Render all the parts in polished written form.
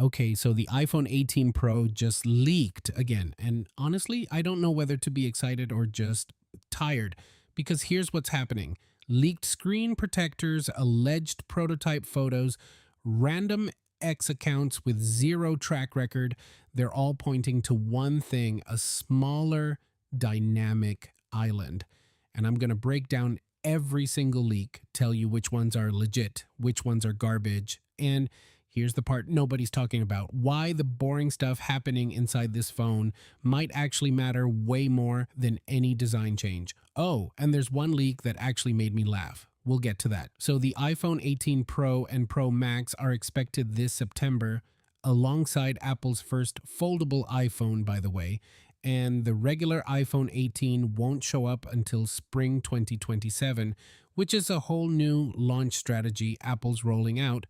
Okay, so the iPhone 18 Pro just leaked again. And honestly, I don't know whether to be excited or just tired because here's what's happening: leaked screen protectors, alleged prototype photos, random X accounts with zero track record. They're all pointing to one thing: a smaller dynamic island. And I'm going to break down every single leak, tell you which ones are legit, which ones are garbage, and here's the part nobody's talking about: why the boring stuff happening inside this phone might actually matter way more than any design change. Oh, and there's one leak that actually made me laugh. We'll get to that. So the iPhone 18 Pro and Pro Max are expected this September, alongside Apple's first foldable iPhone, by the way. And the regular iPhone 18 won't show up until spring 2027, which is a whole new launch strategy Apple's rolling out.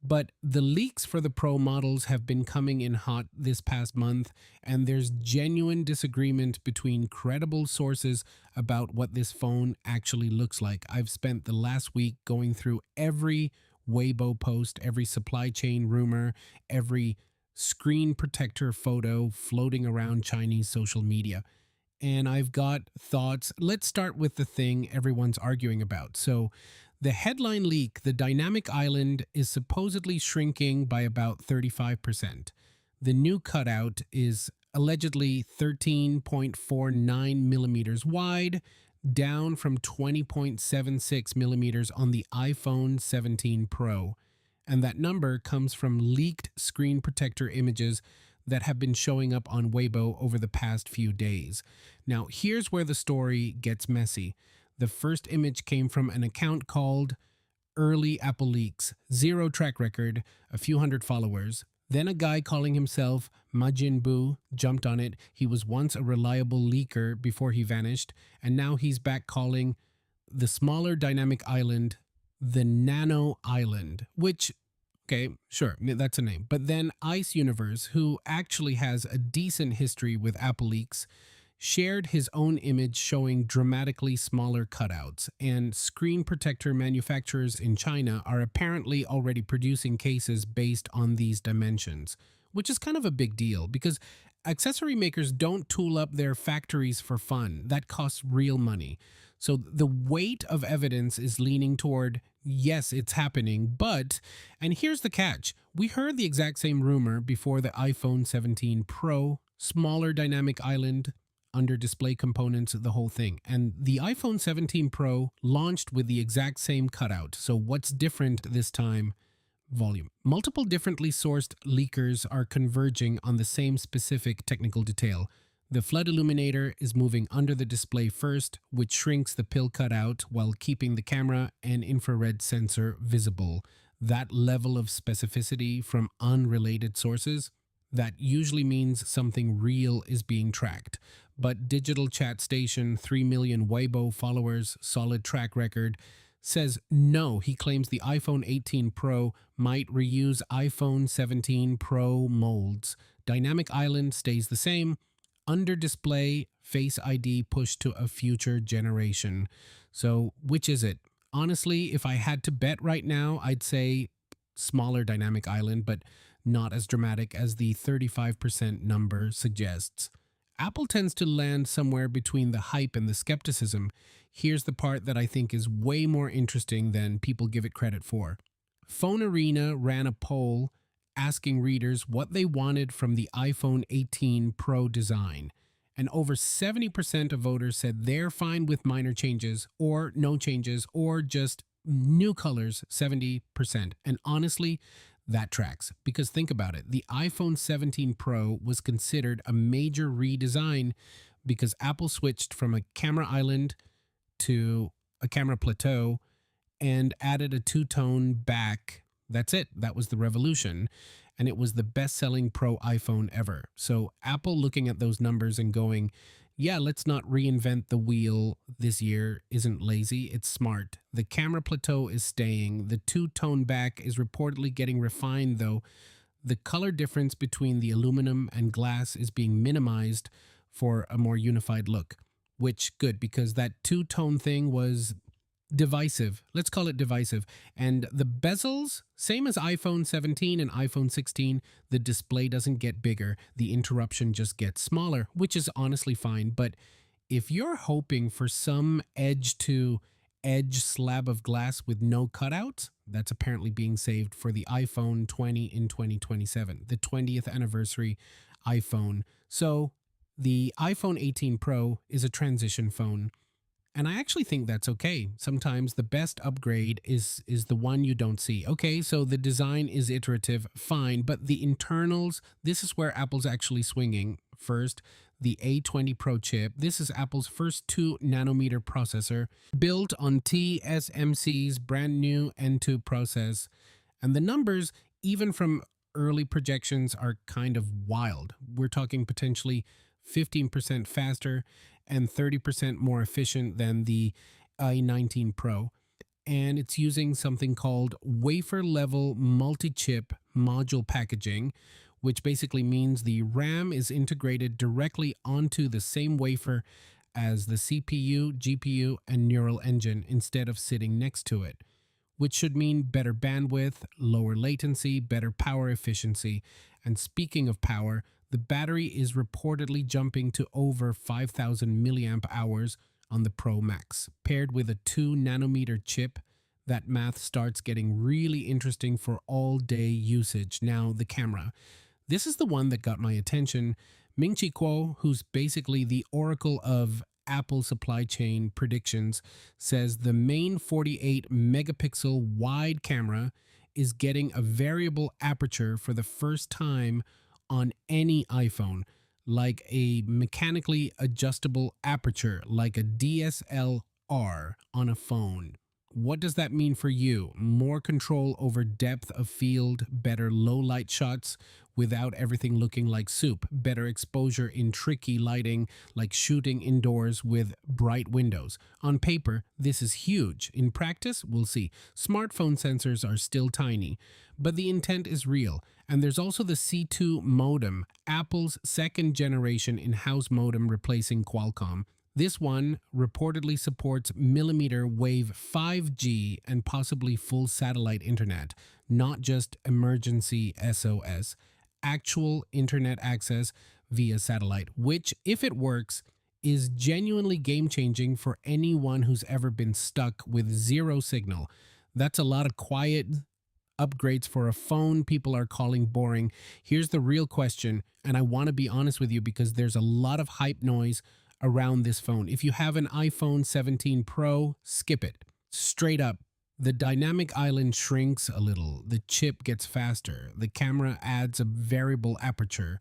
But the leaks for the Pro models have been coming in hot this past month, and there's genuine disagreement between credible sources about what this phone actually looks like. I've spent the last week going through every Weibo post, every supply chain rumor, every screen protector photo floating around Chinese social media. And I've got thoughts. Let's start with the thing everyone's arguing about. So, the headline leak: the dynamic island is supposedly shrinking by about 35%. The new cutout is allegedly 13.49 millimeters wide, down from 20.76 millimeters on the iPhone 17 Pro. And that number comes from leaked screen protector images that have been showing up on Weibo over the past few days. Now, here's where the story gets messy. The first image came from an account called Early Apple Leaks, zero track record, a few hundred followers. Then a guy calling himself Majin Buu jumped on it. He was once a reliable leaker before he vanished, and now he's back calling the smaller dynamic island the Nano Island, which, okay, sure, that's a name. But then Ice Universe, who actually has a decent history with Apple leaks, shared his own image showing dramatically smaller cutouts, and screen protector manufacturers in China are apparently already producing cases based on these dimensions, which is kind of a big deal because accessory makers don't tool up their factories for fun. That costs real money. So the weight of evidence is leaning toward, yes, it's happening, but, and here's the catch: we heard the exact same rumor before the iPhone 17 Pro, smaller dynamic island, under display components, the whole thing. And the iPhone 17 Pro launched with the exact same cutout. So what's different this time? Volume. Multiple differently sourced leakers are converging on the same specific technical detail. The flood illuminator is moving under the display first, which shrinks the pill cutout while keeping the camera and infrared sensor visible. That level of specificity from unrelated sources, that usually means something real is being tracked. But Digital Chat Station, 3 million Weibo followers, solid track record, says no. He claims the iPhone 18 Pro might reuse iPhone 17 Pro molds. Dynamic island stays the same. Under display, Face ID pushed to a future generation. So which is it? Honestly, if I had to bet right now, I'd say smaller dynamic island, but not as dramatic as the 35% number suggests. Apple tends to land somewhere between the hype and the skepticism. Here's the part that I think is way more interesting than people give it credit for. Phone Arena ran a poll asking readers what they wanted from the iPhone 18 Pro design, and over 70% of voters said they're fine with minor changes or no changes or just new colors, 70%. And honestly, that tracks, because think about it. The iPhone 17 Pro was considered a major redesign because Apple switched from a camera island to a camera plateau and added a two-tone back. That's it. That was the revolution. And it was the best-selling Pro iPhone ever. So Apple looking at those numbers and going, yeah, let's not reinvent the wheel this year, isn't lazy, it's smart. The camera plateau is staying. The two-tone back is reportedly getting refined, though. The color difference between the aluminum and glass is being minimized for a more unified look, which good, because that two-tone thing was Divisive. Let's call it divisive. And the bezels, same as iPhone 17 and iPhone 16, the display doesn't get bigger. The interruption just gets smaller, which is honestly fine. But if you're hoping for some edge to edge slab of glass with no cutouts, that's apparently being saved for the iPhone 20 in 2027, the 20th anniversary iPhone. So the iPhone 18 Pro is a transition phone. And I actually think that's okay. Sometimes the best upgrade is the one you don't see. Okay, so the design is iterative, fine, but the internals, this is where Apple's actually swinging. First, the A20 Pro chip. This is Apple's first 2 nanometer processor built on TSMC's brand new N2 process. And the numbers, even from early projections, are kind of wild. We're talking potentially 15% faster and 30% more efficient than the i19 Pro. And it's using something called wafer level multi chip module packaging, which basically means the RAM is integrated directly onto the same wafer as the CPU, GPU, and neural engine instead of sitting next to it, which should mean better bandwidth, lower latency, better power efficiency. And speaking of power, the battery is reportedly jumping to over 5,000 milliamp hours on the Pro Max. Paired with a 2 nanometer chip, that math starts getting really interesting for all day usage. Now, the camera. This is the one that got my attention. Ming-Chi Kuo, who's basically the oracle of Apple supply chain predictions, says the main 48 megapixel wide camera is getting a variable aperture for the first time on any iPhone, like a mechanically adjustable aperture, like a DSLR on a phone. What does that mean for you? More control over depth of field, better low light shots without everything looking like soup, better exposure in tricky lighting like shooting indoors with bright windows. On paper, this is huge. In practice, we'll see. Smartphone sensors are still tiny, but the intent is real. And there's also the C2 modem, Apple's second generation in-house modem replacing Qualcomm. This one reportedly supports millimeter wave 5G and possibly full satellite internet, not just emergency SOS, actual internet access via satellite, which, if it works, is genuinely game-changing for anyone who's ever been stuck with zero signal. That's a lot of quiet upgrades for a phone people are calling boring. Here's the real question, and I want to be honest with you because there's a lot of hype noise around this phone. If you have an iPhone 17 Pro, skip it. Straight up. The dynamic island shrinks a little, the chip gets faster, the camera adds a variable aperture,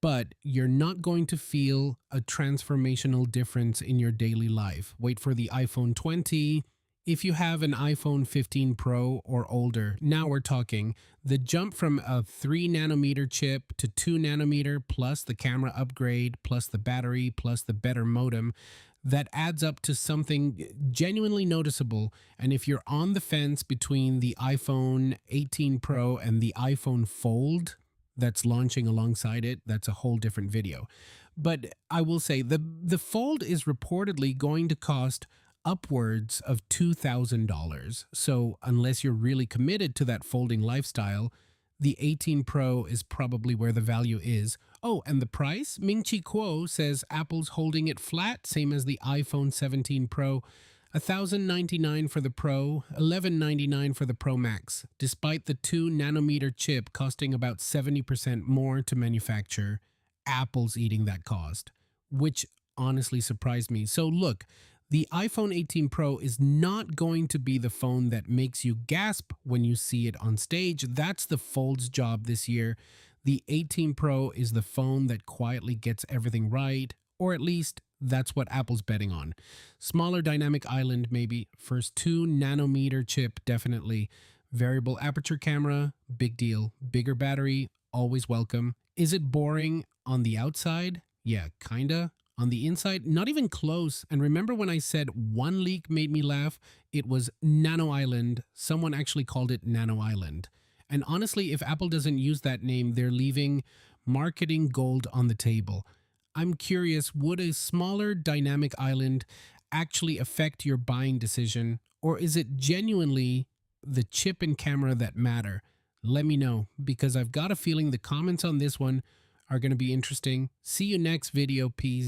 but you're not going to feel a transformational difference in your daily life. Wait for the iPhone 20. If you have an iPhone 15 Pro or older, now we're talking. The jump from a 3 nanometer chip to 2 nanometer plus the camera upgrade, plus the battery, plus the better modem, that adds up to something genuinely noticeable. And if you're on the fence between the iPhone 18 Pro and the iPhone Fold that's launching alongside it, that's a whole different video. But I will say the Fold is reportedly going to cost upwards of $2,000. So unless you're really committed to that folding lifestyle, the 18 Pro is probably where the value is. Oh, and the price? Ming-Chi Kuo says Apple's holding it flat, same as the iPhone 17 Pro. $1,099 for the Pro, $1,199 for the Pro Max, despite the 2 nanometer chip costing about 70% more to manufacture. Apple's eating that cost, which honestly surprised me. So look, the iPhone 18 Pro is not going to be the phone that makes you gasp when you see it on stage. That's the Fold's job this year. The 18 Pro is the phone that quietly gets everything right, or at least that's what Apple's betting on. Smaller dynamic island, maybe. First 2 nanometer chip, definitely. Variable aperture camera, big deal. Bigger battery, always welcome. Is it boring on the outside? Yeah, kinda. On the inside, not even close. And remember when I said one leak made me laugh? It was Nano Island. Someone actually called it Nano Island. And honestly, if Apple doesn't use that name, they're leaving marketing gold on the table. I'm curious, would a smaller dynamic island actually affect your buying decision, or is it genuinely the chip and camera that matter? Let me know, because I've got a feeling the comments on this one are going to be interesting. See you next video. Peace.